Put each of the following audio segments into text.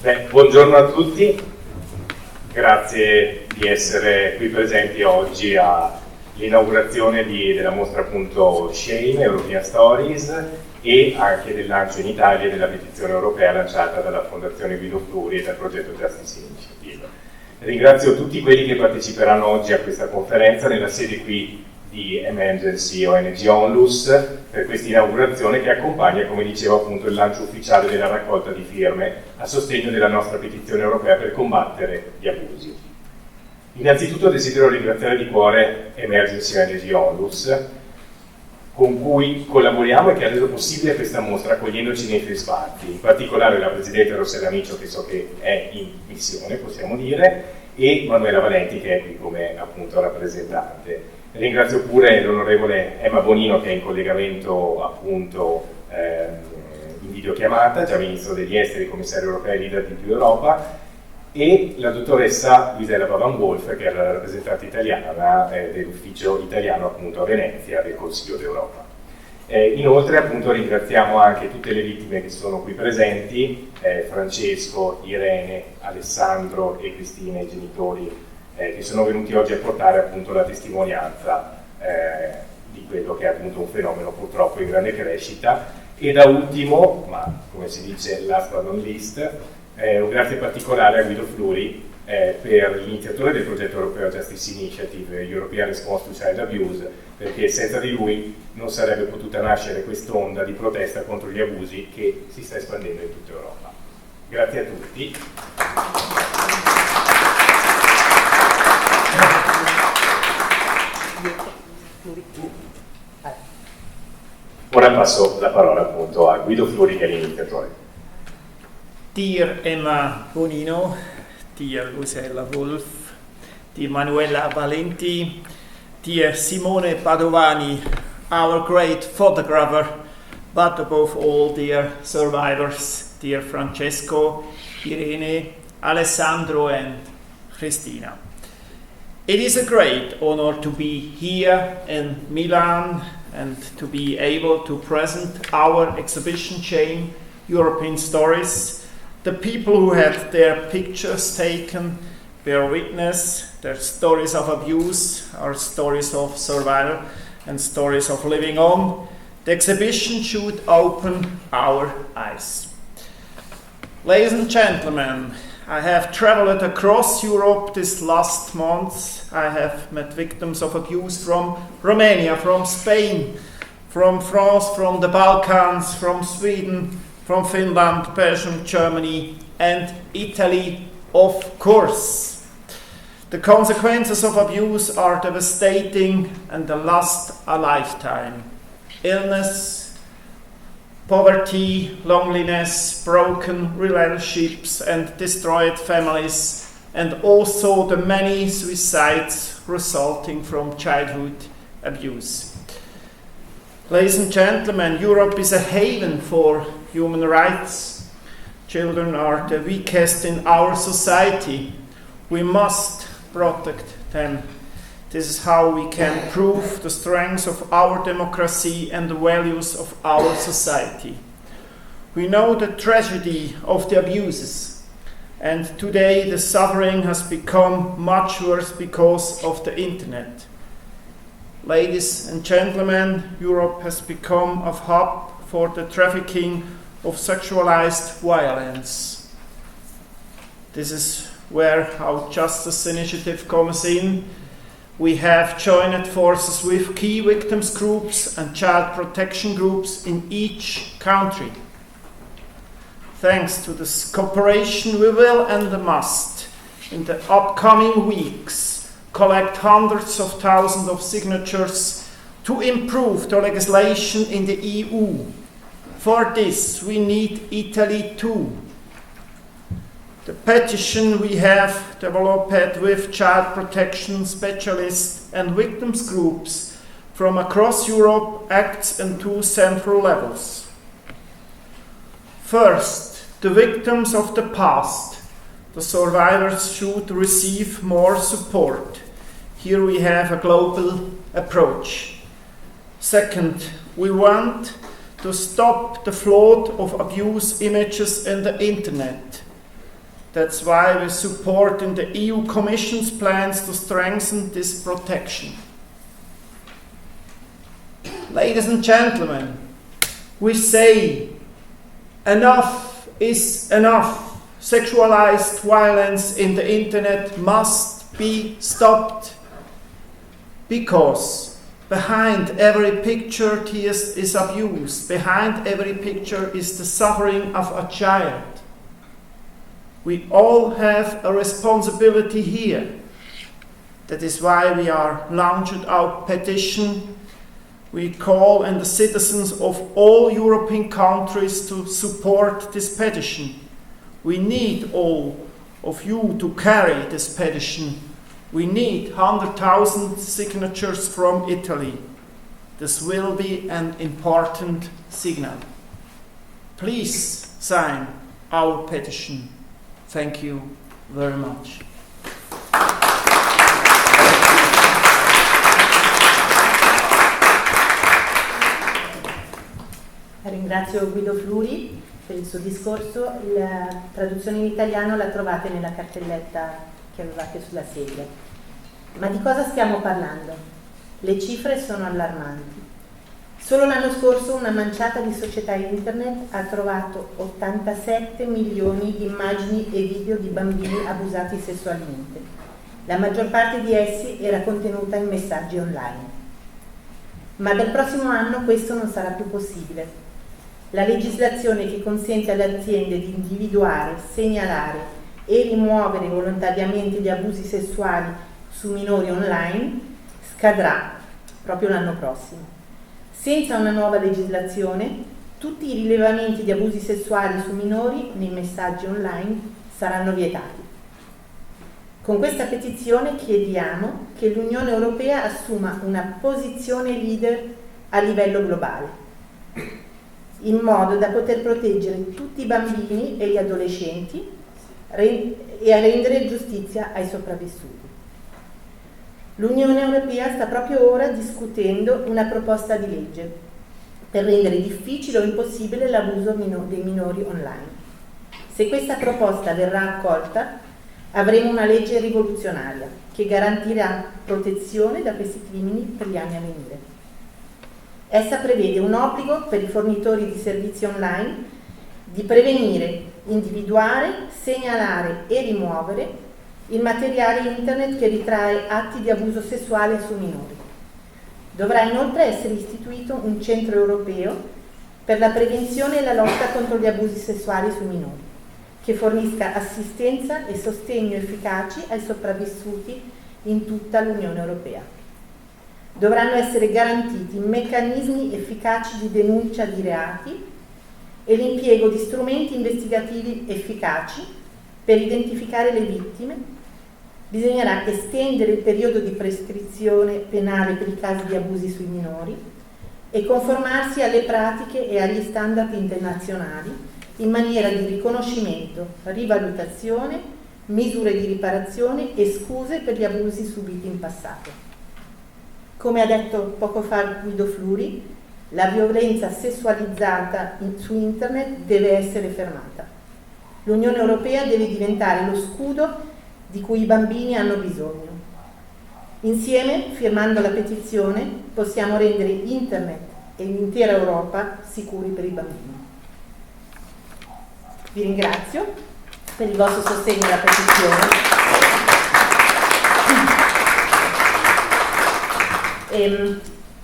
Buongiorno a tutti, grazie di essere qui presenti oggi all'inaugurazione della mostra appunto Shame, European Stories, e anche del lancio in Italia della petizione europea lanciata dalla Fondazione Guido Fluri e dal progetto Justice Initiative. Ringrazio tutti quelli che parteciperanno oggi a questa conferenza nella sede qui di Emergency ONG Onlus per questa inaugurazione che accompagna, come dicevo appunto, il lancio ufficiale della raccolta di firme a sostegno della nostra petizione europea per combattere gli abusi. Innanzitutto desidero ringraziare di cuore Emergency ONG Onlus, con cui collaboriamo e che ha reso possibile questa mostra accogliendoci nei suoi spazi, in particolare la Presidente Rossella Micio, che so che è in missione, possiamo dire, e Manuela Valenti, che è qui come appunto rappresentante. Ringrazio pure l'onorevole Emma Bonino, che è in collegamento appunto in videochiamata, già Ministro degli Esteri, Commissario europeo e leader di Più Europa, e la dottoressa Luisella Pavan-Wolf, che è la rappresentante italiana dell'ufficio italiano appunto a Venezia del Consiglio d'Europa. Inoltre appunto ringraziamo anche tutte le vittime che sono qui presenti, Francesco, Irene, Alessandro e Cristina, i genitori che sono venuti oggi a portare appunto la testimonianza di quello che è appunto un fenomeno purtroppo in grande crescita. E da ultimo, ma come si dice last but not least, un grazie particolare a Guido Fluri per l'iniziatore del progetto europeo Justice Initiative, European Response to Child Abuse, perché senza di lui non sarebbe potuta nascere quest'onda di protesta contro gli abusi che si sta espandendo in tutta Europa. Grazie a tutti. Ora passo la parola appunto a Guido Fluri, che è l'iniziatore. Dear Emma Bonino, dear Luisella Wolf, dear Manuela Valenti, dear Simone Padovani, our great photographer, but above all, dear survivors, dear Francesco, Irene, Alessandro and Cristina. It is a great honor to be here in Milan and to be able to present our exhibition chain, European Stories. The people who had their pictures taken bear witness, their stories of abuse, our stories of survival and stories of living on. The exhibition should open our eyes. Ladies and gentlemen, I have traveled across Europe this last month. I have met victims of abuse from Romania, from Spain, from France, from the Balkans, from Sweden, from Finland, Belgium, Germany, and Italy, of course. The consequences of abuse are devastating and they last a lifetime. Illness, poverty, loneliness, broken relationships, and destroyed families, and also the many suicides resulting from childhood abuse. Ladies and gentlemen, Europe is a haven for human rights. Children are the weakest in our society. We must protect them. This is how we can prove the strength of our democracy and the values of our society. We know the tragedy of the abuses, and today the suffering has become much worse because of the internet. Ladies and gentlemen, Europe has become a hub for the trafficking of sexualized violence. This is where our Justice Initiative comes in. We have joined forces with key victims groups and child protection groups in each country. Thanks to this cooperation, we will and must, in the upcoming weeks, collect hundreds of thousands of signatures to improve the legislation in the EU. For this, we need Italy too. The petition we have developed with child protection specialists and victims groups from across Europe acts on two central levels. First, the victims of the past, the survivors, should receive more support. Here we have a global approach. Second, we want to stop the flood of abuse images in the internet. That's why we support in the EU Commission's plans to strengthen this protection. Ladies and gentlemen, we say enough is enough. Sexualized violence in the internet must be stopped, because behind every picture is abuse. Behind every picture is the suffering of a child. We all have a responsibility here. That is why we are launching our petition. We call on the citizens of all European countries to support this petition. We need all of you to carry this petition. We need 100,000 signatures from Italy. This will be an important signal. Please sign our petition. Thank you very much. Ringrazio Guido Fluri per il suo discorso. La traduzione in italiano la trovate nella cartelletta che avevate sulla sedia. Ma di cosa stiamo parlando? Le cifre sono allarmanti. Solo l'anno scorso una manciata di società internet ha trovato 87 milioni di immagini e video di bambini abusati sessualmente. La maggior parte di essi era contenuta in messaggi online. Ma dal prossimo anno questo non sarà più possibile. La legislazione che consente alle aziende di individuare, segnalare e rimuovere volontariamente gli abusi sessuali su minori online scadrà proprio l'anno prossimo. Senza una nuova legislazione, tutti i rilevamenti di abusi sessuali su minori nei messaggi online saranno vietati. Con questa petizione chiediamo che l'Unione Europea assuma una posizione leader a livello globale, in modo da poter proteggere tutti i bambini e gli adolescenti e a rendere giustizia ai sopravvissuti. L'Unione Europea sta proprio ora discutendo una proposta di legge per rendere difficile o impossibile l'abuso dei minori online. Se questa proposta verrà accolta, avremo una legge rivoluzionaria che garantirà protezione da questi crimini per gli anni a venire. Essa prevede un obbligo per i fornitori di servizi online di prevenire, individuare, segnalare e rimuovere il materiale internet che ritrae atti di abuso sessuale su minori. Dovrà inoltre essere istituito un centro europeo per la prevenzione e la lotta contro gli abusi sessuali su minori, che fornisca assistenza e sostegno efficaci ai sopravvissuti in tutta l'Unione Europea. Dovranno essere garantiti meccanismi efficaci di denuncia di reati e l'impiego di strumenti investigativi efficaci per identificare le vittime. Bisognerà estendere il periodo di prescrizione penale per i casi di abusi sui minori e conformarsi alle pratiche e agli standard internazionali in maniera di riconoscimento, rivalutazione, misure di riparazione e scuse per gli abusi subiti in passato. Come ha detto poco fa Guido Fluri, la violenza sessualizzata su internet deve essere fermata. L'Unione Europea deve diventare lo scudo di cui i bambini hanno bisogno. Insieme, firmando la petizione, possiamo rendere internet e l'intera Europa sicuri per i bambini. Vi ringrazio per il vostro sostegno alla petizione.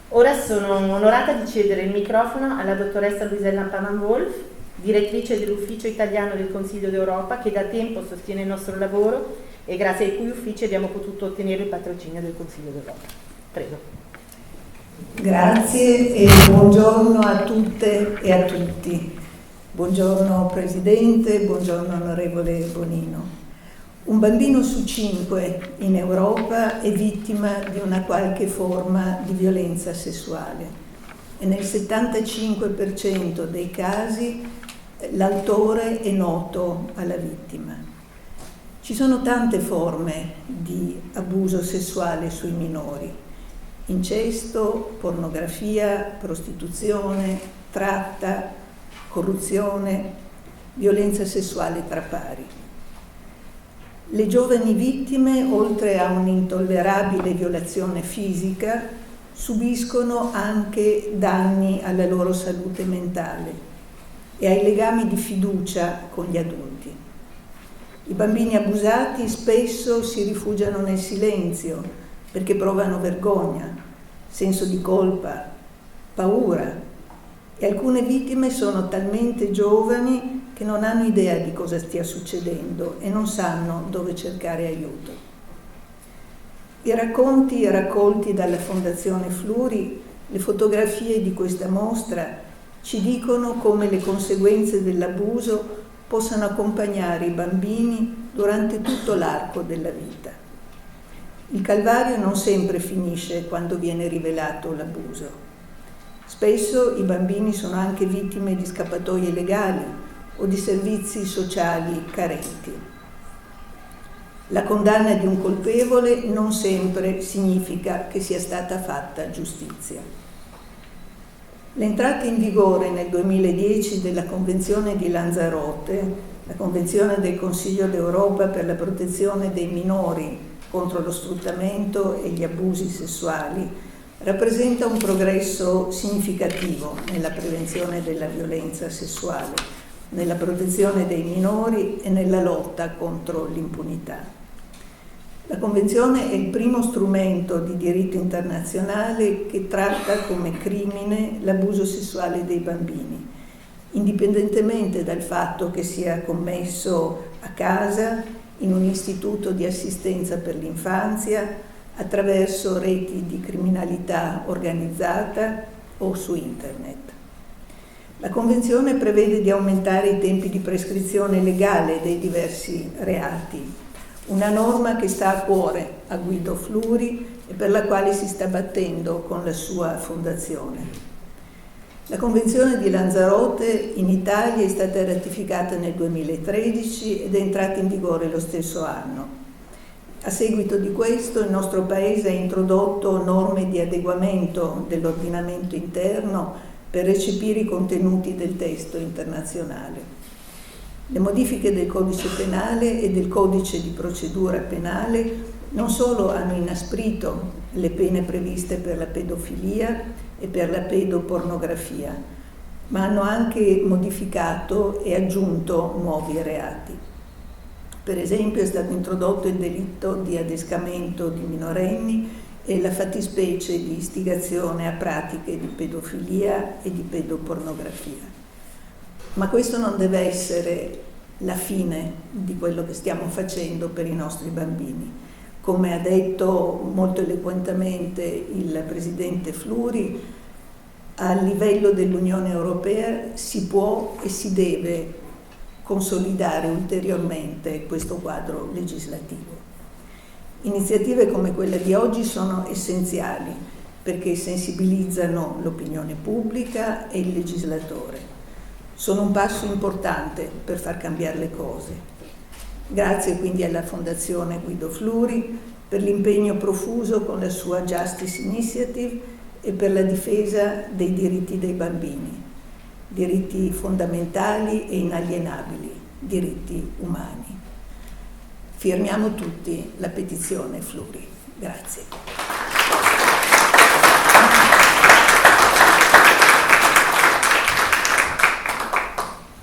Ora sono onorata di cedere il microfono alla dottoressa Luisella Paman-Wolf, direttrice dell'Ufficio Italiano del Consiglio d'Europa, che da tempo sostiene il nostro lavoro e grazie ai cui uffici abbiamo potuto ottenere il patrocinio del Consiglio d'Europa. Prego. Grazie e buongiorno a tutte e a tutti. Buongiorno Presidente, buongiorno onorevole Bonino. Un bambino su 5 in Europa è vittima di una qualche forma di violenza sessuale e nel 75% dei casi l'autore è noto alla vittima. Ci sono tante forme di abuso sessuale sui minori: incesto, pornografia, prostituzione, tratta, corruzione, violenza sessuale tra pari. Le giovani vittime, oltre a un'intollerabile violazione fisica, subiscono anche danni alla loro salute mentale e ai legami di fiducia con gli adulti. I bambini abusati spesso si rifugiano nel silenzio perché provano vergogna, senso di colpa, paura, e alcune vittime sono talmente giovani che non hanno idea di cosa stia succedendo e non sanno dove cercare aiuto. I racconti raccolti dalla Fondazione Fluri, le fotografie di questa mostra ci dicono come le conseguenze dell'abuso possano accompagnare i bambini durante tutto l'arco della vita. Il calvario non sempre finisce quando viene rivelato l'abuso. Spesso i bambini sono anche vittime di scappatoie legali o di servizi sociali carenti. La condanna di un colpevole non sempre significa che sia stata fatta giustizia. L'entrata in vigore nel 2010 della Convenzione di Lanzarote, la Convenzione del Consiglio d'Europa per la protezione dei minori contro lo sfruttamento e gli abusi sessuali, rappresenta un progresso significativo nella prevenzione della violenza sessuale, nella protezione dei minori e nella lotta contro l'impunità. La Convenzione è il primo strumento di diritto internazionale che tratta come crimine l'abuso sessuale dei bambini, indipendentemente dal fatto che sia commesso a casa, in un istituto di assistenza per l'infanzia, attraverso reti di criminalità organizzata o su internet. La Convenzione prevede di aumentare i tempi di prescrizione legale dei diversi reati, una norma che sta a cuore a Guido Fluri e per la quale si sta battendo con la sua fondazione. La Convenzione di Lanzarote in Italia è stata ratificata nel 2013 ed è entrata in vigore lo stesso anno. A seguito di questo il nostro Paese ha introdotto norme di adeguamento dell'ordinamento interno per recepire i contenuti del testo internazionale. Le modifiche del Codice Penale e del Codice di Procedura Penale non solo hanno inasprito le pene previste per la pedofilia e per la pedopornografia, ma hanno anche modificato e aggiunto nuovi reati. Per esempio è stato introdotto il delitto di adescamento di minorenni e la fattispecie di istigazione a pratiche di pedofilia e di pedopornografia. Ma questo non deve essere la fine di quello che stiamo facendo per i nostri bambini. Come ha detto molto eloquentemente il presidente Fluri, a livello dell'Unione Europea si può e si deve consolidare ulteriormente questo quadro legislativo. Iniziative come quella di oggi sono essenziali perché sensibilizzano l'opinione pubblica e il legislatore. Sono un passo importante per far cambiare le cose. Grazie quindi alla Fondazione Guido Fluri per l'impegno profuso con la sua Justice Initiative e per la difesa dei diritti dei bambini. Diritti fondamentali e inalienabili, diritti umani. Firmiamo tutti la petizione Fluri. Grazie.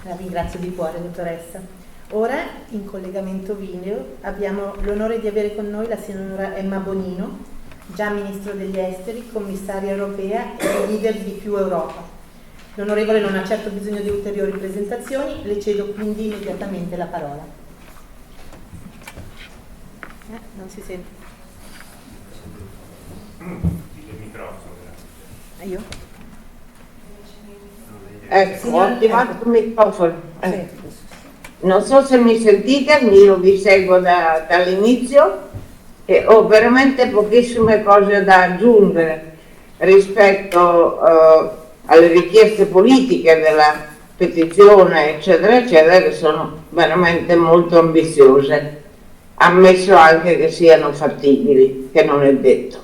La ringrazio di cuore, dottoressa. Ora, in collegamento video, abbiamo l'onore di avere con noi la signora Emma Bonino, già Ministro degli Esteri, commissaria europea e leader di Più Europa. L'onorevole non ha certo bisogno di ulteriori presentazioni, le cedo quindi immediatamente la parola. Non si sente. Il microfono, grazie. Io? Ecco, ho attivato il microfono. Sì. Non so se mi sentite, io vi seguo dall'inizio e ho veramente pochissime cose da aggiungere rispetto alle richieste politiche della petizione, eccetera, eccetera, che sono veramente molto ambiziose, ammesso anche che siano fattibili, che non è detto.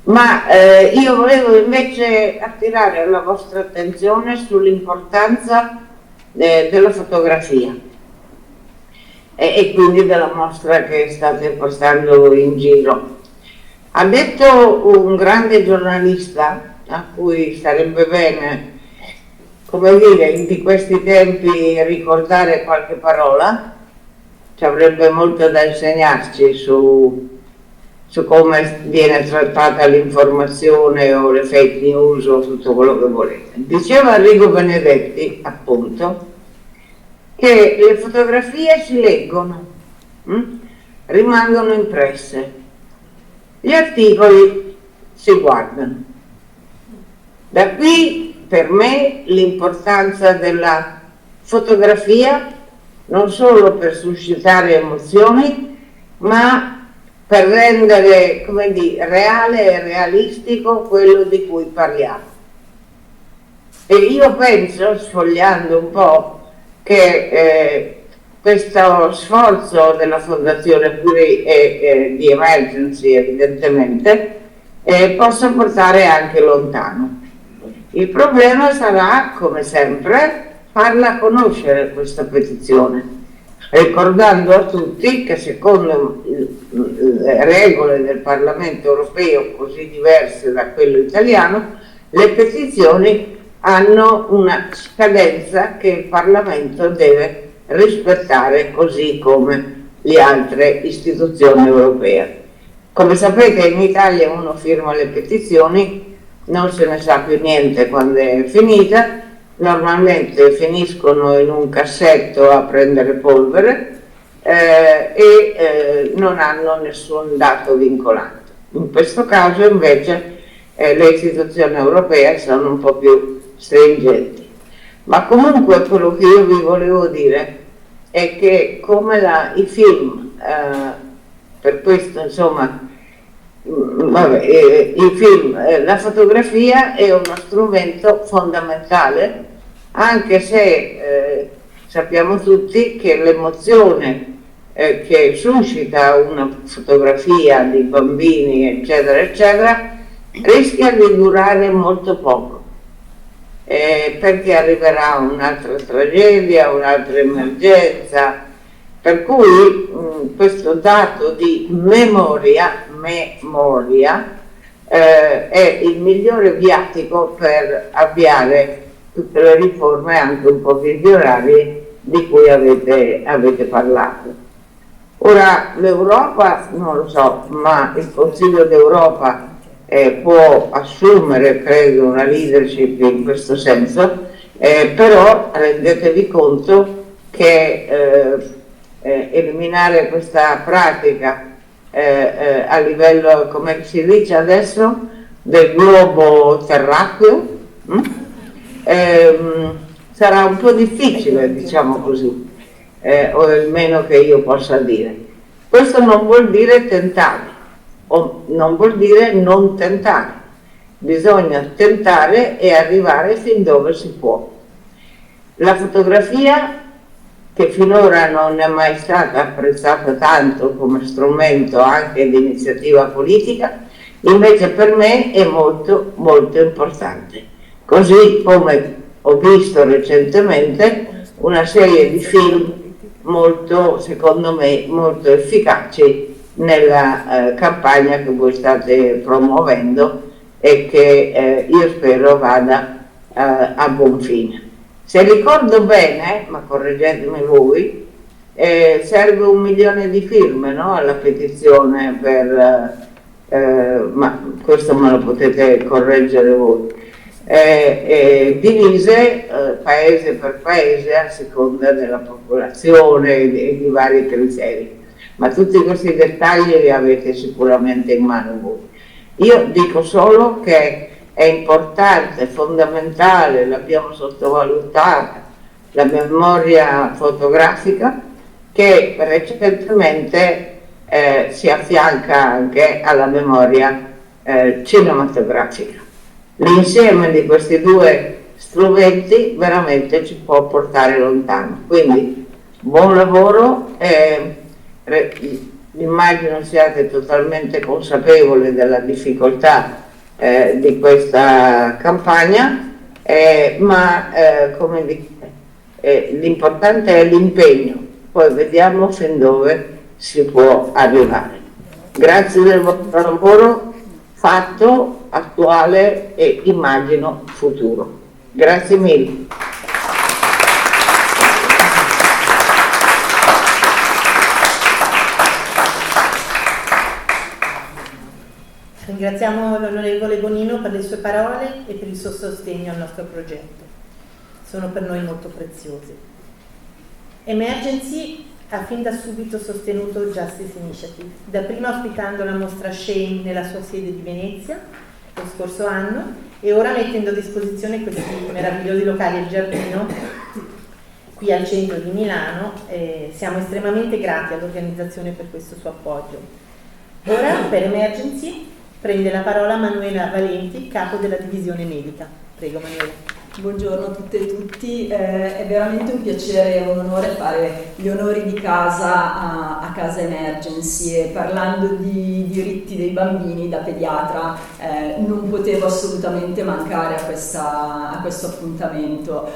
Ma io volevo invece attirare la vostra attenzione sull'importanza della fotografia. e quindi della mostra che state portando in giro. Ha detto un grande giornalista, a cui sarebbe bene, come dire, di questi tempi ricordare qualche parola, ci avrebbe molto da insegnarci su come viene trattata l'informazione o le fake news o tutto quello che volete. Diceva Arrigo Benedetti, appunto, che le fotografie si leggono, rimangono impresse, gli articoli si guardano. Da qui per me l'importanza della fotografia non solo per suscitare emozioni, ma per rendere, come dire, reale e realistico quello di cui parliamo. E io penso, sfogliando un po', che questo sforzo della Fondazione Curie di Emergency, evidentemente, possa portare anche lontano. Il problema sarà, come sempre, farla conoscere questa petizione, ricordando a tutti che secondo le regole del Parlamento europeo, così diverse da quello italiano, le petizioni hanno una scadenza che il Parlamento deve rispettare, così come le altre istituzioni europee. Come sapete, in Italia uno firma le petizioni, non se ne sa più niente quando è finita, normalmente finiscono in un cassetto a prendere polvere e non hanno nessun dato vincolante. In questo caso invece le istituzioni europee sono un po' più stringenti. Ma comunque quello che io vi volevo dire è che come i film, per questo insomma, i film, la fotografia è uno strumento fondamentale, anche se sappiamo tutti che l'emozione che suscita una fotografia di bambini, eccetera, eccetera, rischia di durare molto poco, perché arriverà un'altra tragedia, un'altra emergenza, per cui questo dato di memoria è il migliore viatico per avviare tutte le riforme anche un po' visionarie di cui avete parlato. Ora l'Europa, non lo so, ma il Consiglio d'Europa può assumere, credo, una leadership in questo senso, però rendetevi conto che eliminare questa pratica a livello, come si dice adesso, del globo terracqueo, sarà un po' difficile, diciamo così, o almeno che io possa dire. Questo non vuol dire tentare, o non vuol dire non tentare, bisogna tentare e arrivare fin dove si può. La fotografia, che finora non è mai stata apprezzata tanto come strumento anche di iniziativa politica, invece per me è molto molto importante. Così come ho visto recentemente una serie di film molto, secondo me, molto efficaci nella campagna che voi state promuovendo e che io spero vada a buon fine. Se ricordo bene, ma correggetemi voi, serve 1 milione di firme, no, alla petizione ma questo me lo potete correggere voi, divise paese per paese a seconda della popolazione e di vari criteri. Ma tutti questi dettagli li avete sicuramente in mano voi. Io dico solo che è importante, fondamentale, l'abbiamo sottovalutata, la memoria fotografica, che recentemente si affianca anche alla memoria cinematografica. L'insieme di questi due strumenti veramente ci può portare lontano. Quindi buon lavoro, immagino siate totalmente consapevoli della difficoltà di questa campagna, ma come l'importante è l'impegno. poi vediamo fin dove si può arrivare. Grazie del vostro lavoro fatto, attuale e immagino futuro. Grazie mille. Ringraziamo l'onorevole Bonino per le sue parole e per il suo sostegno al nostro progetto. Sono per noi molto preziose. Emergency ha fin da subito sostenuto Justice Initiative, dapprima ospitando la mostra Shame nella sua sede di Venezia lo scorso anno e ora mettendo a disposizione questi meravigliosi locali al Giardino qui al centro di Milano. Siamo estremamente grati all'organizzazione per questo suo appoggio. Ora per Emergency prende la parola Manuela Valenti, capo della divisione medica. Prego Manuela. Buongiorno a tutte e tutti, è veramente un piacere e un onore fare gli onori di casa a Casa Emergency, e parlando di diritti dei bambini da pediatra non potevo assolutamente mancare a questo appuntamento.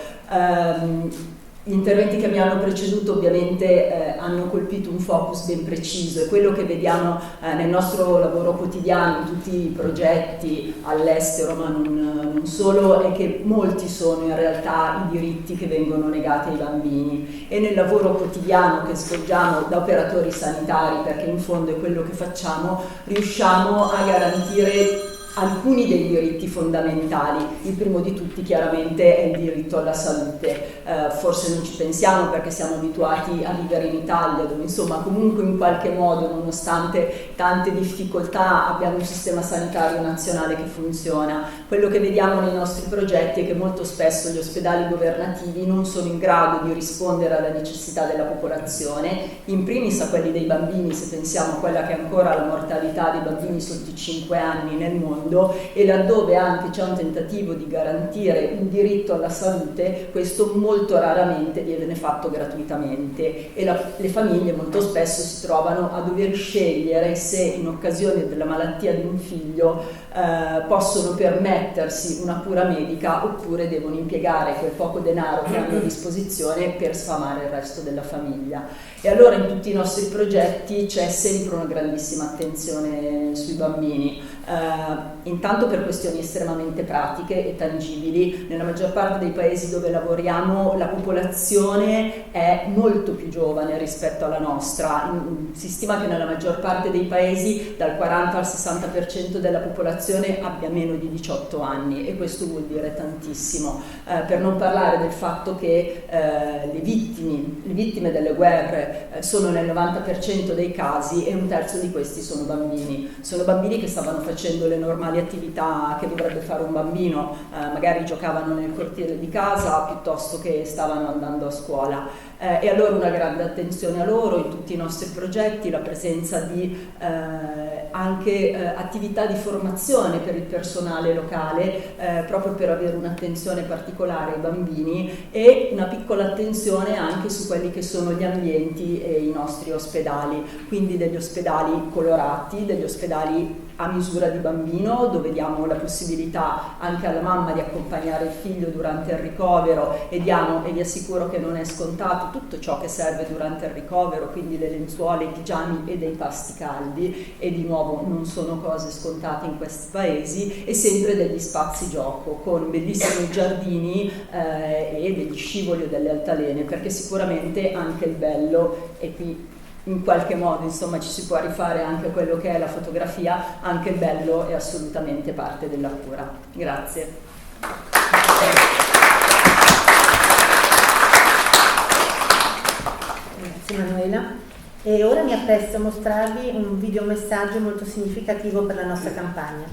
Gli interventi che mi hanno preceduto ovviamente hanno colpito un focus ben preciso, e quello che vediamo nel nostro lavoro quotidiano, in tutti i progetti all'estero, ma non solo, è che molti sono in realtà i diritti che vengono negati ai bambini, e nel lavoro quotidiano che svolgiamo da operatori sanitari, perché in fondo è quello che facciamo, riusciamo a garantire alcuni dei diritti fondamentali. Il primo di tutti chiaramente è il diritto alla salute. Forse non ci pensiamo perché siamo abituati a vivere in Italia, dove insomma comunque in qualche modo, nonostante tante difficoltà, abbiamo un sistema sanitario nazionale che funziona. Quello che vediamo nei nostri progetti è che molto spesso gli ospedali governativi non sono in grado di rispondere alla necessità della popolazione, in primis a quelli dei bambini, se pensiamo a quella che è ancora la mortalità dei bambini sotto i 5 anni nel mondo, e laddove anche c'è un tentativo di garantire un diritto alla salute, questo molto raramente viene fatto gratuitamente, e le famiglie molto spesso si trovano a dover scegliere se in occasione della malattia di un figlio possono permettersi una cura medica oppure devono impiegare quel poco denaro che hanno a disposizione per sfamare il resto della famiglia. E allora in tutti i nostri progetti c'è sempre una grandissima attenzione sui bambini, intanto per questioni estremamente pratiche e tangibili. Nella maggior parte dei paesi dove lavoriamo la popolazione è molto più giovane rispetto alla nostra. Si stima che nella maggior parte dei paesi dal 40 al 60% della popolazione abbia meno di 18 anni, e questo vuol dire tantissimo, per non parlare del fatto che le vittime delle guerre sono nel 90% dei casi, e un terzo di questi sono bambini che stavano facendo le normali attività che dovrebbe fare un bambino, magari giocavano nel cortile di casa piuttosto che stavano andando a scuola. E allora una grande attenzione a loro in tutti i nostri progetti, la presenza di anche attività di formazione per il personale locale, proprio per avere un'attenzione particolare ai bambini, e una piccola attenzione anche su quelli che sono gli ambienti e i nostri ospedali, quindi degli ospedali colorati, degli ospedali a misura di bambino, dove diamo la possibilità anche alla mamma di accompagnare il figlio durante il ricovero, e vi assicuro che non è scontato tutto ciò che serve durante il ricovero, quindi le lenzuola, i pigiami e dei pasti caldi, e di nuovo non sono cose scontate in questi paesi, e sempre degli spazi gioco con bellissimi giardini e degli scivoli o delle altalene, perché sicuramente anche il bello è qui. In qualche modo, insomma, ci si può rifare anche a quello che è la fotografia, anche il bello è assolutamente parte della cura. Grazie. Grazie Manuela. E ora mi appresto a mostrarvi un videomessaggio molto significativo per la nostra campagna.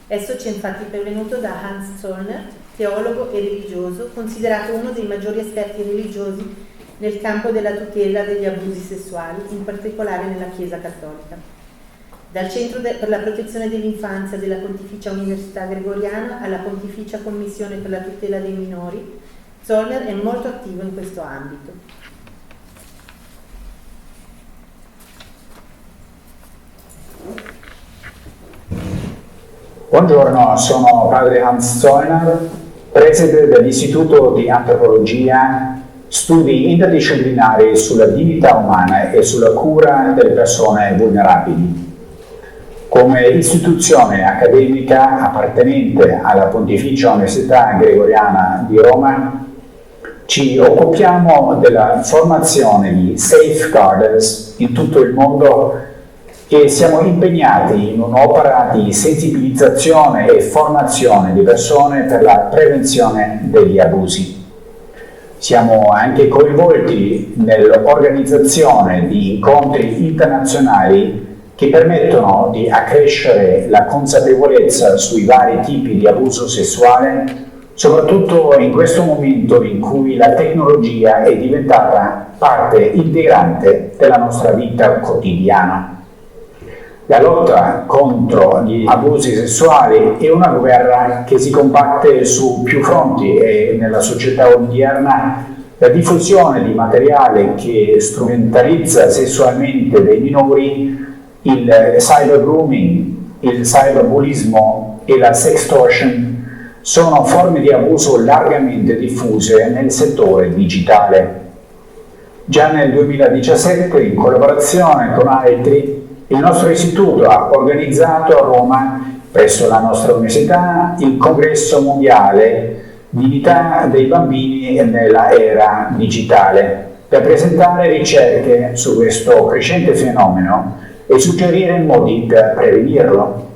Esso ci è infatti pervenuto da Hans Zollner, teologo e religioso, considerato uno dei maggiori esperti religiosi nel campo della tutela degli abusi sessuali, in particolare nella Chiesa Cattolica. Dal Centro per la Protezione dell'Infanzia della Pontificia Università Gregoriana alla Pontificia Commissione per la Tutela dei Minori, Zollner è molto attivo in questo ambito. Buongiorno, sono padre Hans Zollner, preside dell'Istituto di Antropologia studi interdisciplinari sulla dignità umana e sulla cura delle persone vulnerabili. Come istituzione accademica appartenente alla Pontificia Università Gregoriana di Roma, ci occupiamo della formazione di safeguarders in tutto il mondo e siamo impegnati in un'opera di sensibilizzazione e formazione di persone per la prevenzione degli abusi. Siamo anche coinvolti nell'organizzazione di incontri internazionali che permettono di accrescere la consapevolezza sui vari tipi di abuso sessuale, soprattutto in questo momento in cui la tecnologia è diventata parte integrante della nostra vita quotidiana. La lotta contro gli abusi sessuali è una guerra che si combatte su più fronti e nella società odierna la diffusione di materiale che strumentalizza sessualmente dei minori, il cybergrooming, il cyberbullismo e la sextortion sono forme di abuso largamente diffuse nel settore digitale. Già nel 2017, in collaborazione con altri, il nostro istituto ha organizzato a Roma, presso la nostra università, il Congresso Mondiale Dignità dei Bambini nella Era Digitale, per presentare ricerche su questo crescente fenomeno e suggerire modi per prevenirlo.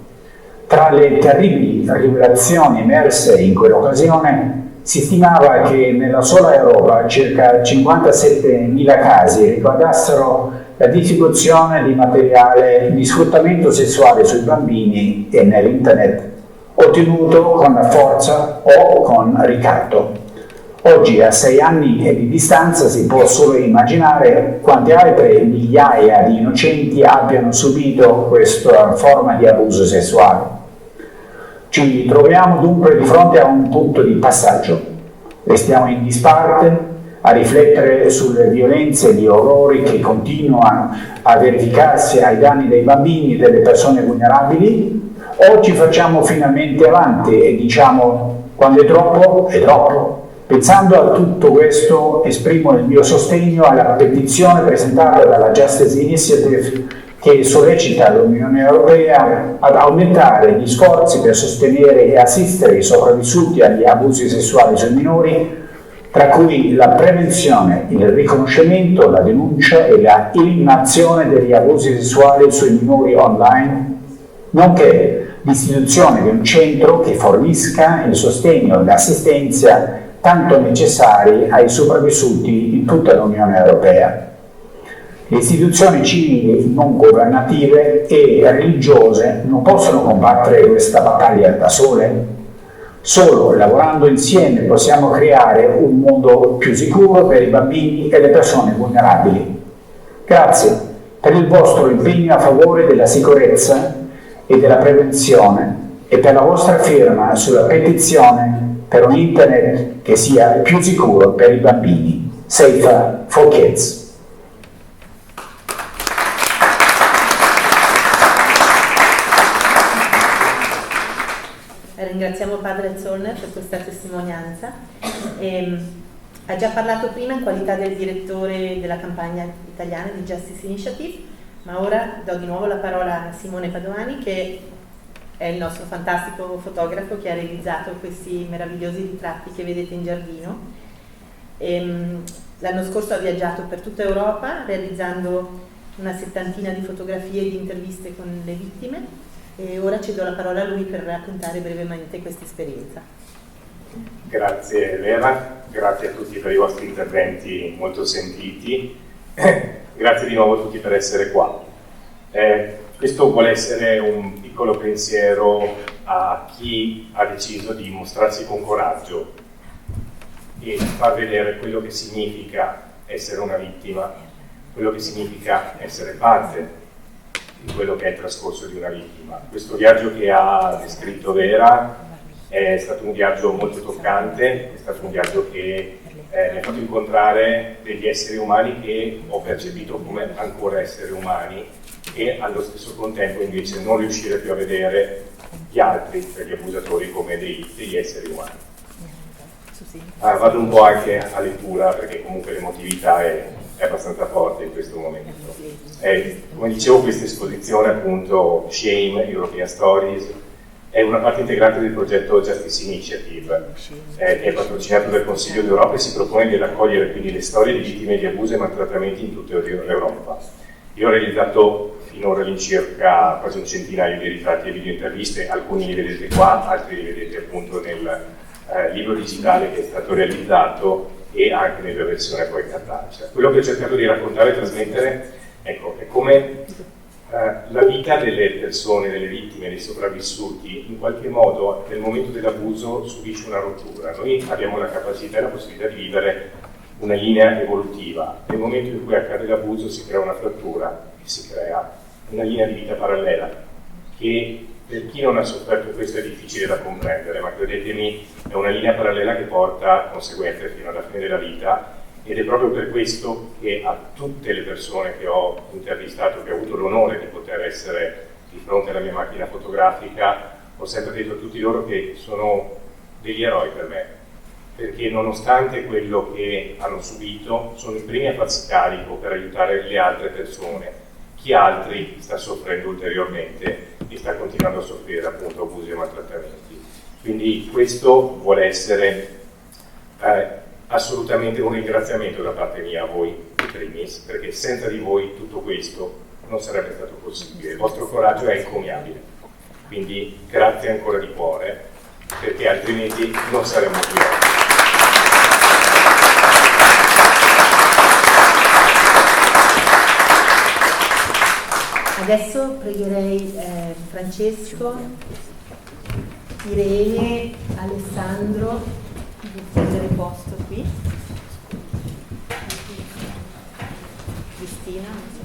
Tra le terribili rivelazioni emerse in quell'occasione, si stimava che nella sola Europa circa 57.000 casi riguardassero la distribuzione di materiale di sfruttamento sessuale sui bambini e nell'internet, ottenuto con la forza o con ricatto. Oggi, a 6 anni di distanza, si può solo immaginare quante altre migliaia di innocenti abbiano subito questa forma di abuso sessuale. Ci troviamo dunque di fronte a un punto di passaggio. Restiamo in disparte a riflettere sulle violenze e gli orrori che continuano a verificarsi ai danni dei bambini e delle persone vulnerabili, o ci facciamo finalmente avanti e diciamo: quando è troppo, è troppo. Pensando a tutto questo, esprimo il mio sostegno alla petizione presentata dalla Justice Initiative, che sollecita l'Unione Europea ad aumentare gli sforzi per sostenere e assistere i sopravvissuti agli abusi sessuali sui minori, tra cui la prevenzione, il riconoscimento, la denuncia e la eliminazione degli abusi sessuali sui minori online, nonché l'istituzione di un centro che fornisca il sostegno e l'assistenza tanto necessari ai sopravvissuti in tutta l'Unione Europea. Le istituzioni civili, non governative e religiose non possono combattere questa battaglia da sole. Solo lavorando insieme possiamo creare un mondo più sicuro per i bambini e le persone vulnerabili. Grazie per il vostro impegno a favore della sicurezza e della prevenzione e per la vostra firma sulla petizione per un internet che sia più sicuro per i bambini. Safer for Kids. Ringraziamo Padre Zollner per questa testimonianza. Ha già parlato prima in qualità del direttore della campagna italiana di Justice Initiative, ma ora do di nuovo la parola a Simone Padovani, che è il nostro fantastico fotografo che ha realizzato questi meravigliosi ritratti che vedete in giardino. L'anno scorso ha viaggiato per tutta Europa realizzando una 70ina di fotografie e di interviste con le vittime, e ora cedo la parola a lui per raccontare brevemente questa esperienza. Grazie Vera, grazie a tutti per i vostri interventi molto sentiti, grazie di nuovo a tutti per essere qua. Questo vuole essere un piccolo pensiero a chi ha deciso di mostrarsi con coraggio e far vedere quello che significa essere una vittima, quello che significa essere parte di quello che è il trascorso di una vittima. Questo viaggio che ha descritto Vera è stato un viaggio molto toccante, è stato un viaggio che mi ha fatto incontrare degli esseri umani che ho percepito come ancora esseri umani e allo stesso contempo invece non riuscire più a vedere gli altri, per gli abusatori, come degli esseri umani. Vado un po' anche a lettura perché comunque l'emotività è abbastanza forte in questo momento. Come dicevo, questa esposizione, appunto, Shame, European Stories, è una parte integrante del progetto Justice Initiative, è patrocinato dal Consiglio d'Europa e si propone di raccogliere quindi le storie di vittime di abusi e maltrattamenti in tutta l'Europa. Io ho realizzato finora all'incirca quasi un centinaio di ritratti e video interviste, alcuni li vedete qua, altri li vedete appunto nel libro digitale che è stato realizzato e anche nella versione poi cartacea. Quello che ho cercato di raccontare e trasmettere, ecco, è come la vita delle persone, delle vittime, dei sopravvissuti, in qualche modo nel momento dell'abuso subisce una rottura. Noi abbiamo la capacità e la possibilità di vivere una linea evolutiva. Nel momento in cui accade l'abuso si crea una frattura e si crea una linea di vita parallela che per chi non ha sofferto questo è difficile da comprendere, ma credetemi è una linea parallela che porta conseguenze fino alla fine della vita. Ed è proprio per questo che a tutte le persone che ho intervistato, che ho avuto l'onore di poter essere di fronte alla mia macchina fotografica, ho sempre detto a tutti loro che sono degli eroi per me, perché nonostante quello che hanno subito, sono i primi a farsi carico per aiutare le altre persone. Chi altri sta soffrendo ulteriormente e sta continuando a soffrire appunto abusi e maltrattamenti. Quindi questo vuole essere assolutamente un ringraziamento da parte mia a voi in primis, perché senza di voi tutto questo non sarebbe stato possibile. Il vostro coraggio è incommiabile, quindi grazie ancora di cuore, perché altrimenti non saremmo qui oggi. Adesso pregherei Francesco, Irene, Alessandro di prendere posto qui. Cristina.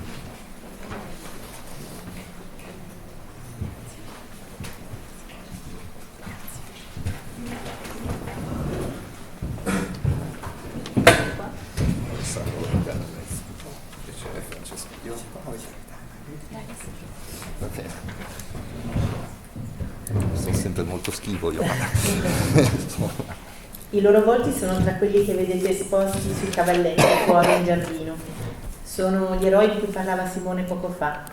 Sono sempre molto schivo io. I loro volti sono tra quelli che vedete esposti sui cavalletti fuori in giardino. Sono gli eroi di cui parlava Simone poco fa.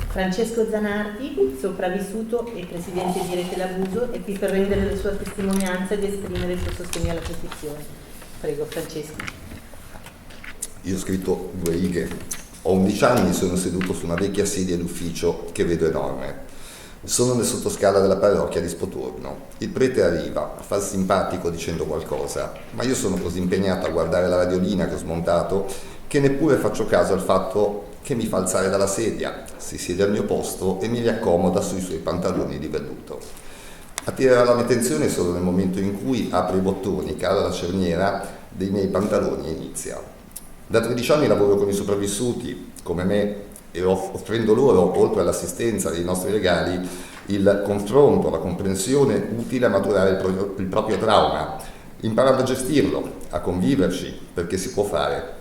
Francesco Zanardi, sopravvissuto e presidente di Rete l'Abuso, è qui per rendere la sua testimonianza ed esprimere il suo sostegno alla petizione. Prego, Francesco. Io ho scritto 2 righe. Ho 11 anni, sono seduto su una vecchia sedia d'ufficio che vedo enorme. Sono nel sottoscala della parrocchia di Spotorno. Il prete arriva, fa il simpatico dicendo qualcosa, ma io sono così impegnato a guardare la radiolina che ho smontato che neppure faccio caso al fatto che mi fa alzare dalla sedia, si siede al mio posto e mi riaccomoda sui suoi pantaloni di velluto. Attirerà la mia attenzione solo nel momento in cui apre i bottoni, cala la cerniera dei miei pantaloni e inizia. Da 13 anni lavoro con i sopravvissuti, come me, e offrendo loro, oltre all'assistenza dei nostri legali, il confronto, la comprensione utile a maturare il proprio trauma, imparando a gestirlo, a conviverci, perché si può fare.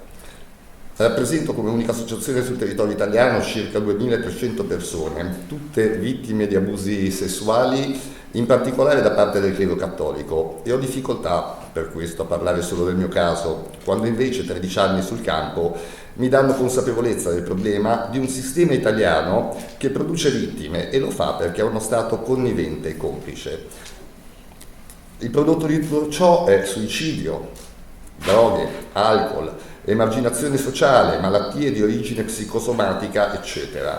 Rappresento come unica associazione sul territorio italiano circa 2300 persone, tutte vittime di abusi sessuali, in particolare da parte del clero cattolico, e ho difficoltà per questo a parlare solo del mio caso, quando invece 13 anni sul campo mi danno consapevolezza del problema di un sistema italiano che produce vittime e lo fa perché è uno Stato connivente e complice. Il prodotto di tutto ciò è suicidio, droghe, alcol, emarginazione sociale, malattie di origine psicosomatica, eccetera.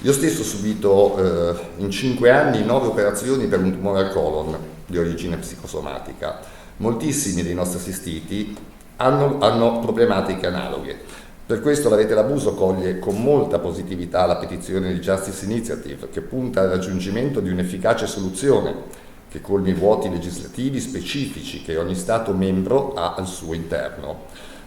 Io stesso ho subito in 5 anni 9 operazioni per un tumore al colon di origine psicosomatica. Moltissimi dei nostri assistiti hanno problematiche analoghe. Per questo la Rete l'Abuso coglie con molta positività la petizione di Justice Initiative, che punta al raggiungimento di un'efficace soluzione che colmi i vuoti legislativi specifici che ogni Stato membro ha al suo interno,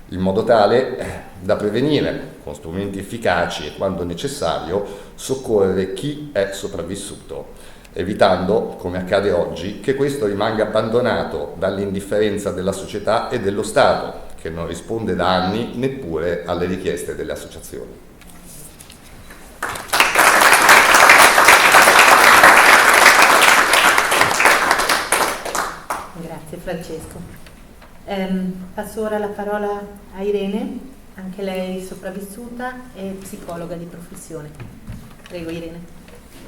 in modo tale da prevenire con strumenti efficaci e, quando necessario, soccorrere chi è sopravvissuto, evitando, come accade oggi, che questo rimanga abbandonato dall'indifferenza della società e dello Stato, che non risponde da anni neppure alle richieste delle associazioni. Grazie Francesco. Passo ora la parola a Irene, anche lei sopravvissuta e psicologa di professione. Prego Irene.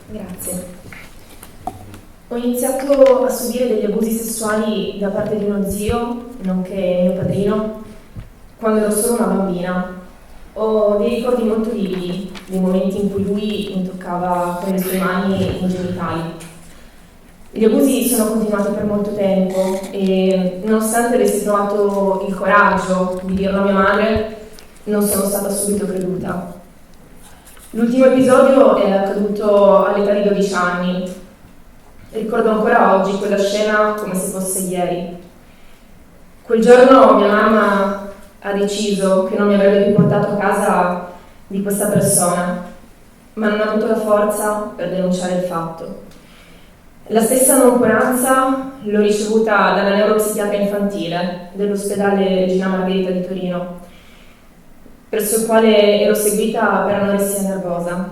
Grazie. Ho iniziato a subire degli abusi sessuali da parte di uno zio, nonché mio padrino, quando ero solo una bambina. Ho dei ricordi molto vividi, dei momenti in cui lui mi toccava con le sue mani i miei genitali. Gli abusi sono continuati per molto tempo e, nonostante avessi trovato il coraggio di dirlo a mia madre, non sono stata subito creduta. L'ultimo episodio è accaduto all'età di 12 anni. Ricordo ancora oggi quella scena come se fosse ieri. Quel giorno mia mamma ha deciso che non mi avrebbe più portato a casa di questa persona, ma non ha avuto la forza per denunciare il fatto. La stessa noncuranza l'ho ricevuta dalla neuropsichiatra infantile dell'ospedale Regina Margherita di Torino, presso il quale ero seguita per anoressia nervosa.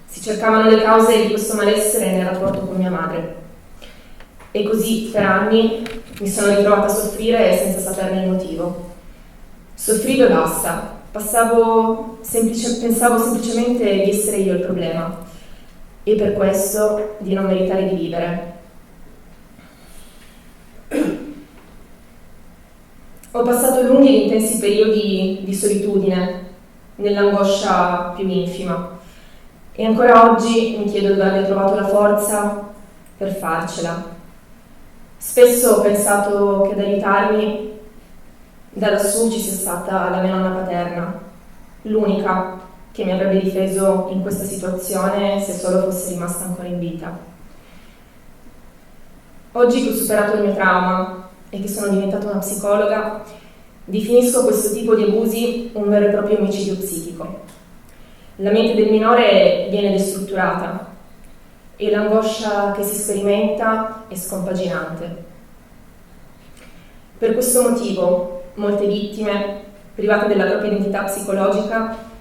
Si cercavano le cause di questo malessere nel rapporto con mia madre. E così per anni mi sono ritrovata a soffrire senza saperne il motivo. Soffrivo e basta. Pensavo semplicemente di essere io il problema e per questo di non meritare di vivere. Ho passato lunghi e intensi periodi di solitudine, nell'angoscia più infima, e ancora oggi mi chiedo dove abbia trovato la forza per farcela. Spesso ho pensato che ad aiutarmi da lassù ci sia stata la mia nonna paterna, l'unica che mi avrebbe difeso in questa situazione se solo fosse rimasta ancora in vita. Oggi che ho superato il mio trauma e che sono diventata una psicologa, definisco questo tipo di abusi un vero e proprio omicidio psichico. La mente del minore viene destrutturata e l'angoscia che si sperimenta è scompaginante. Per questo motivo, molte vittime, private della propria identità psicologica,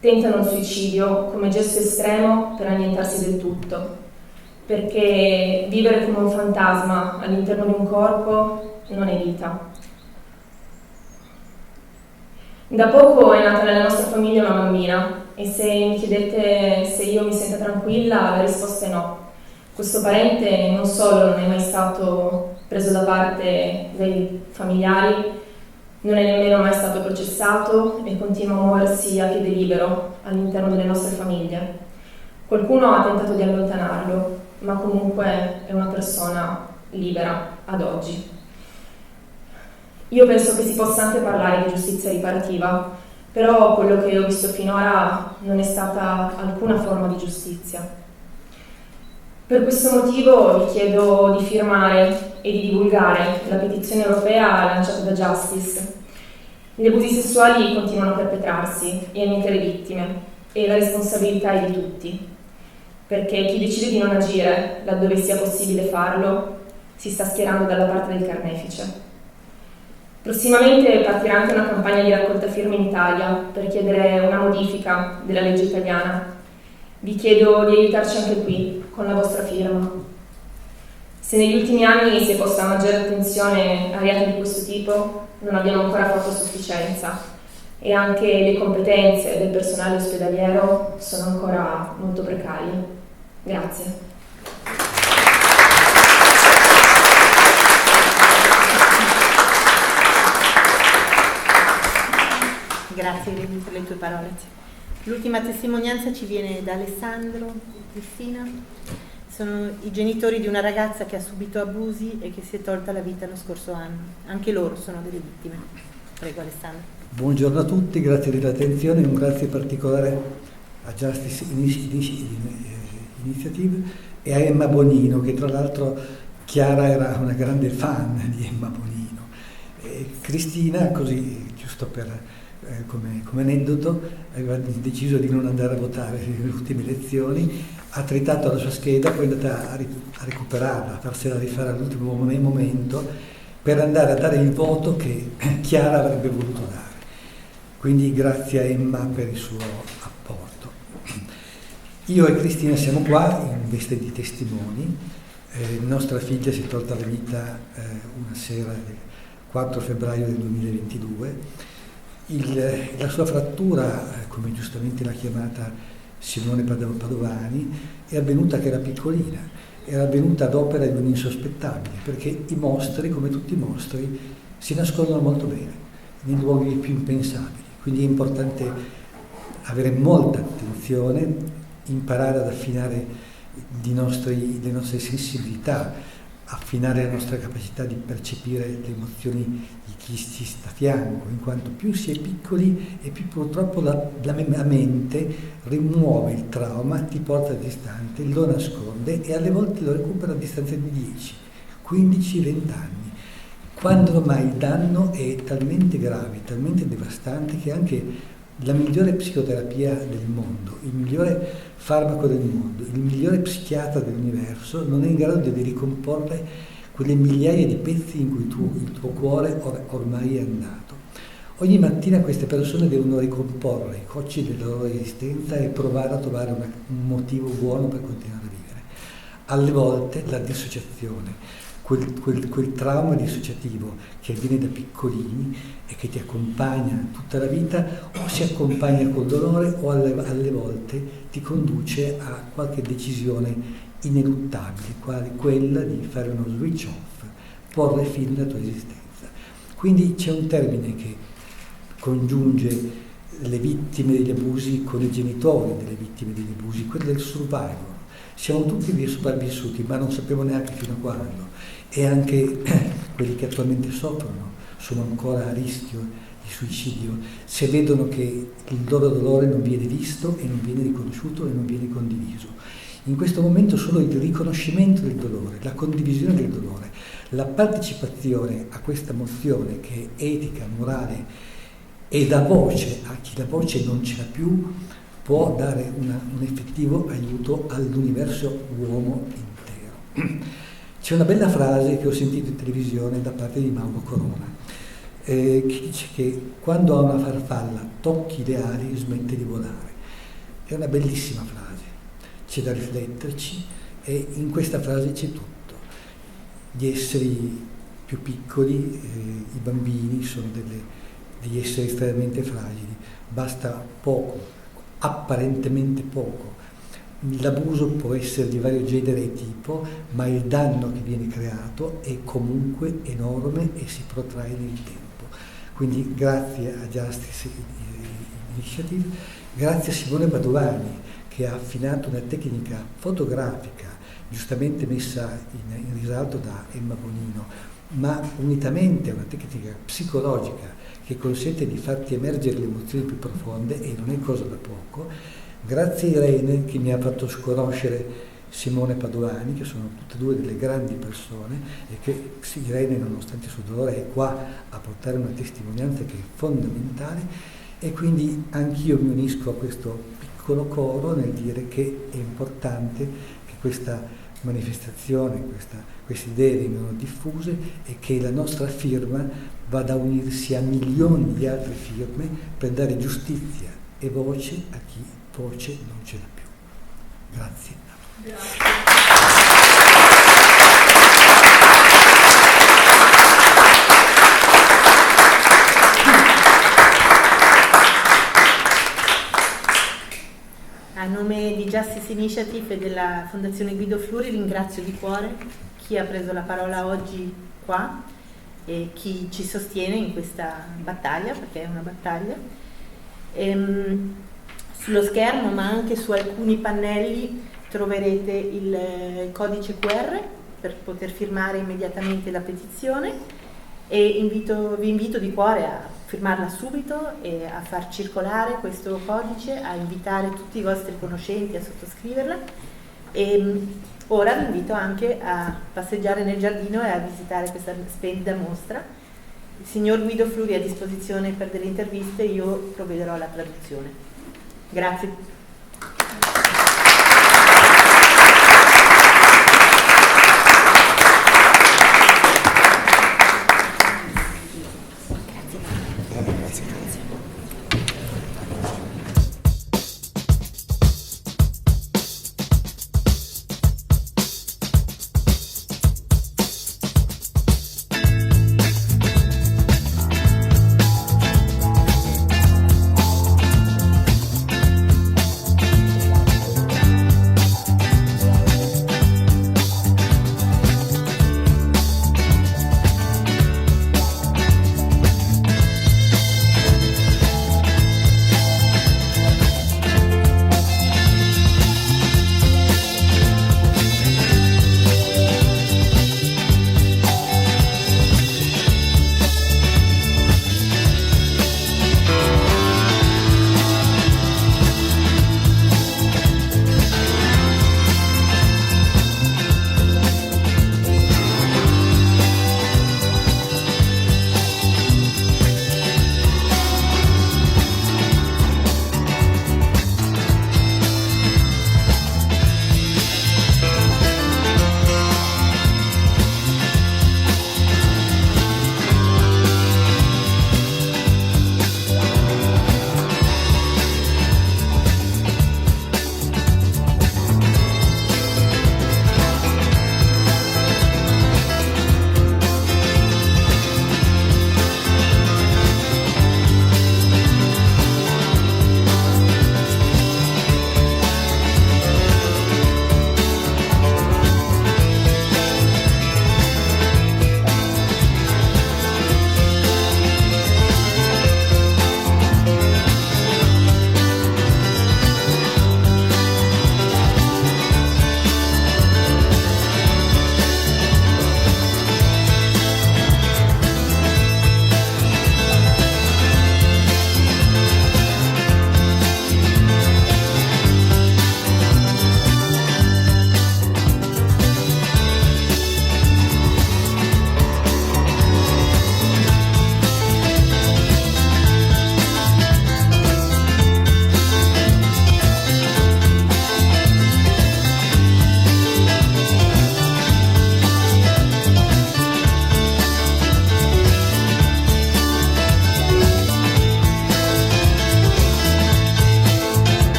tentano un suicidio come gesto estremo per annientarsi del tutto, perché vivere come un fantasma all'interno di un corpo non è vita. Da poco è nata nella nostra famiglia una bambina e se mi chiedete se io mi sento tranquilla, la risposta è no. Questo parente non solo non è mai stato preso da parte dai familiari, non è nemmeno mai stato processato e continua a muoversi a piede libero all'interno delle nostre famiglie. Qualcuno ha tentato di allontanarlo, ma comunque è una persona libera ad oggi. Io penso che si possa anche parlare di giustizia riparativa, però quello che ho visto finora non è stata alcuna forma di giustizia. Per questo motivo vi chiedo di firmare e di divulgare la petizione europea lanciata da Justice. Gli abusi sessuali continuano a perpetrarsi e a mietere vittime e la responsabilità è di tutti, perché chi decide di non agire laddove sia possibile farlo si sta schierando dalla parte del carnefice. Prossimamente partirà anche una campagna di raccolta firme in Italia per chiedere una modifica della legge italiana. Vi chiedo di aiutarci anche qui, con la vostra firma. Se negli ultimi anni si è posta maggiore attenzione a reati di questo tipo, non abbiamo ancora fatto sufficienza e anche le competenze del personale ospedaliero sono ancora molto precarie. Grazie. Grazie per le tue parole. L'ultima testimonianza ci viene da Alessandro, Cristina. Sono i genitori di una ragazza che ha subito abusi e che si è tolta la vita lo scorso anno. Anche loro sono delle vittime. Prego Alessandro. Buongiorno a tutti, grazie dell'attenzione e un grazie particolare a Justice Initiative e a Emma Bonino, che tra l'altro Chiara era una grande fan di Emma Bonino. E Cristina, così giusto per come aneddoto, aveva deciso di non andare a votare nelle ultime elezioni, ha tritato la sua scheda, poi è andata a recuperarla, a farsela rifare all'ultimo momento per andare a dare il voto che Chiara avrebbe voluto dare. Quindi grazie a Emma per il suo apporto. Io e Cristina siamo qua in veste di testimoni. Nostra figlia si è tolta la vita una sera 4 febbraio del 2022. La sua frattura, come giustamente l'ha chiamata Simone Padovani, è avvenuta che era piccolina, era avvenuta ad opera di un insospettabile, perché i mostri, come tutti i mostri, si nascondono molto bene, nei luoghi più impensabili. Quindi è importante avere molta attenzione, imparare ad affinare le nostre sensibilità, affinare la nostra capacità di percepire le emozioni di chi ci sta a fianco, in quanto più si è piccoli e più purtroppo la mente rimuove il trauma, ti porta distante, lo nasconde e alle volte lo recupera a distanza di 10, 15, 20 anni. Quando ormai il danno è talmente grave, talmente devastante, che anche la migliore psicoterapia del mondo, il migliore farmaco del mondo, il migliore psichiatra dell'universo non è in grado di ricomporre quelle migliaia di pezzi in cui il tuo cuore ormai è andato. Ogni mattina queste persone devono ricomporre i cocci della loro esistenza e provare a trovare un motivo buono per continuare a vivere. Alle volte la dissociazione, quel trauma dissociativo che avviene da piccolini e che ti accompagna tutta la vita, o si accompagna col dolore o alle volte ti conduce a qualche decisione ineluttabile, quale quella di fare uno switch off, porre fine alla tua esistenza. Quindi c'è un termine che congiunge le vittime degli abusi con i genitori delle vittime degli abusi, quello del survival. Siamo tutti dei sopravvissuti, ma non sappiamo neanche fino a quando. E anche quelli che attualmente soffrono sono ancora a rischio di suicidio se vedono che il loro dolore non viene visto e non viene riconosciuto e non viene condiviso. In questo momento solo il riconoscimento del dolore, la condivisione del dolore, la partecipazione a questa mozione che è etica, morale e dà voce a chi la voce non ce l'ha più, può dare un effettivo aiuto all'universo uomo intero. C'è una bella frase che ho sentito in televisione da parte di Mauro Corona, che dice che quando a una farfalla tocchi le ali smette di volare. È una bellissima frase, c'è da rifletterci e in questa frase c'è tutto. Gli esseri più piccoli, i bambini, sono degli esseri estremamente fragili, basta poco, apparentemente poco. L'abuso può essere di vario genere e tipo, ma il danno che viene creato è comunque enorme e si protrae nel tempo. Quindi grazie a Justice Initiative, grazie a Simone Padovani che ha affinato una tecnica fotografica giustamente messa in risalto da Emma Bonino, ma unitamente a una tecnica psicologica che consente di farti emergere le emozioni più profonde, e non è cosa da poco. Grazie a Irene che mi ha fatto conoscere Simone Padovani, che sono tutte e due delle grandi persone, e che Irene, nonostante il suo dolore, è qua a portare una testimonianza che è fondamentale, e quindi anch'io mi unisco a questo piccolo coro nel dire che è importante che questa manifestazione, queste idee vengano diffuse e che la nostra firma vada a unirsi a milioni di altre firme per dare giustizia e voce a chi voce non ce l'ha più. Grazie. A nome di Justice Initiative e della Fondazione Guido Fluri ringrazio di cuore chi ha preso la parola oggi qua e chi ci sostiene in questa battaglia, perché è una battaglia. Sullo schermo, ma anche su alcuni pannelli, troverete il codice QR per poter firmare immediatamente la petizione, e vi invito di cuore a firmarla subito e a far circolare questo codice, a invitare tutti i vostri conoscenti a sottoscriverla. E ora vi invito anche a passeggiare nel giardino e a visitare questa splendida mostra. Il signor Guido Fluri è a disposizione per delle interviste, io provvederò alla traduzione. Grazie.